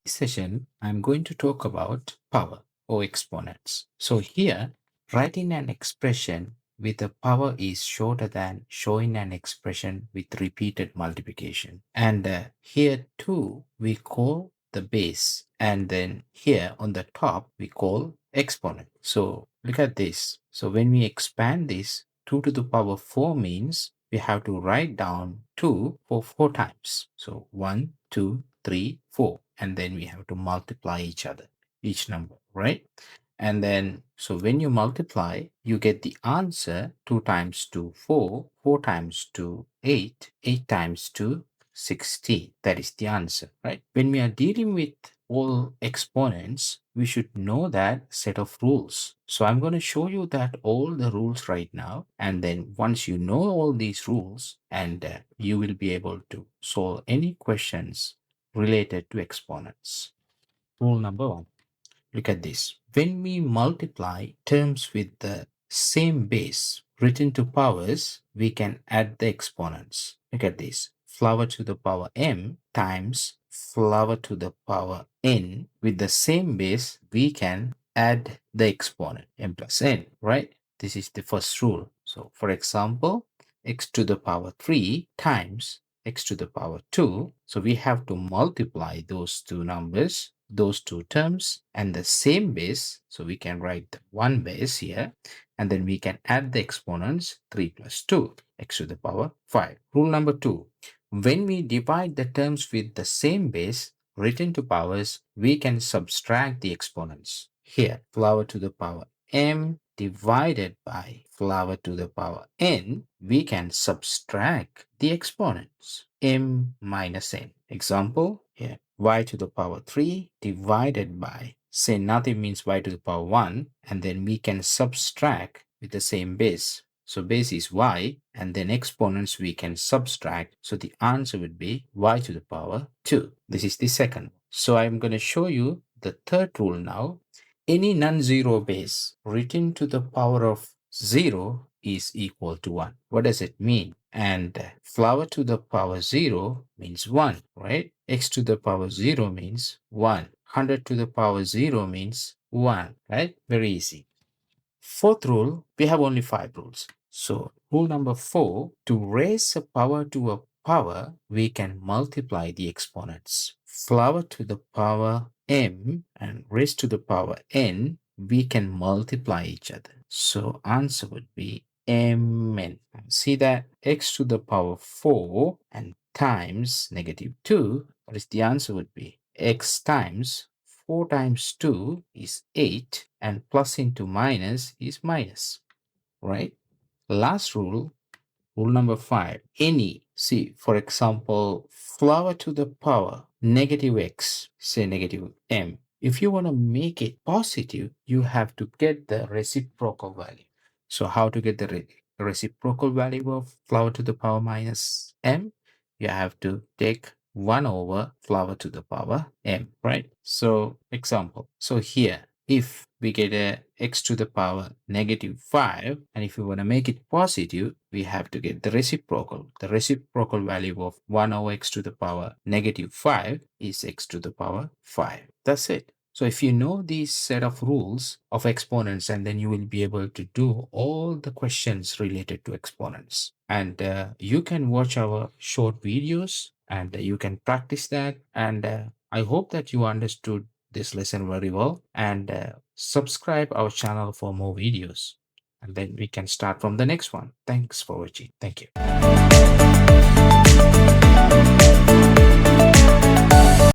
this session, I'm going to talk about power or exponents. So here, writing an expression with a power is shorter than showing an expression with repeated multiplication. And here too, we call the base. And then here on the top, we call exponent. So look at this. So when we expand this, 2 to the power 4 means we have to write down 2 for 4 times. So 1, 2, 3, 4. And then we have to multiply each number, right? And then, so when you multiply, you get the answer 2 times 2, 4, 4 times 2, 8, 8 times 2, 16. That is the answer, right? When we are dealing with all exponents, we should know that set of rules. So I'm going to show you that all the rules right now. And then once you know all these rules, and you will be able to solve any questions related to exponents. Rule number 1. Look at this. When we multiply terms with the same base written to powers, we can add the exponents. Look at this. Flower to the power m times flower to the power n. With the same base, we can add the exponent m plus n, right? This is the first rule. So for example, x to the power 3 times x to the power 2. So we have to multiply those two numbers, those two terms, and the same base. So we can write one base here, and then we can add the exponents 3 plus 2, x to the power 5. Rule number 2. When we divide the terms with the same base written to powers, we can subtract the exponents. Here, flower to the power m divided by flower to the power n, we can subtract the exponents m minus n. Example, here, y to the power 3 divided by, say nothing means y to the power 1, and then we can subtract with the same base. So base is y, and then exponents we can subtract. So the answer would be y to the power 2. This is the second one. So I'm going to show you the third rule now. Any non-zero base written to the power of 0 is equal to 1. What does it mean? And flower to the power 0 means 1, right? X to the power 0 means 1. 100 to the power 0 means 1, right? Very easy. Fourth rule, we have only 5 rules. So rule number 4, to raise a power to a power, we can multiply the exponents. Flower to the power m and raised to the power n, we can multiply each other. So answer would be mn. See that x to the power 4 and times negative 2, what is the answer would be x times 4 times 2 is 8, and plus into minus is minus, right? Last rule, rule number 5. Any, see, for example, flower to the power negative x, say negative m. If you want to make it positive, you have to get the reciprocal value. So how to get the reciprocal value of flower to the power minus m? You have to take 1 over flower to the power m, right? So example, so here, if we get a x to the power negative 5, and if we want to make it positive, we have to get the reciprocal. The reciprocal value of 1 over x to the power negative 5 is x to the power 5. That's it. So if you know these set of rules of exponents, and then you will be able to do all the questions related to exponents. And you can watch our short videos, and you can practice that. And I hope that you understood this lesson very well, and subscribe our channel for more videos, and then we can start from the next one. Thanks for watching. Thank you.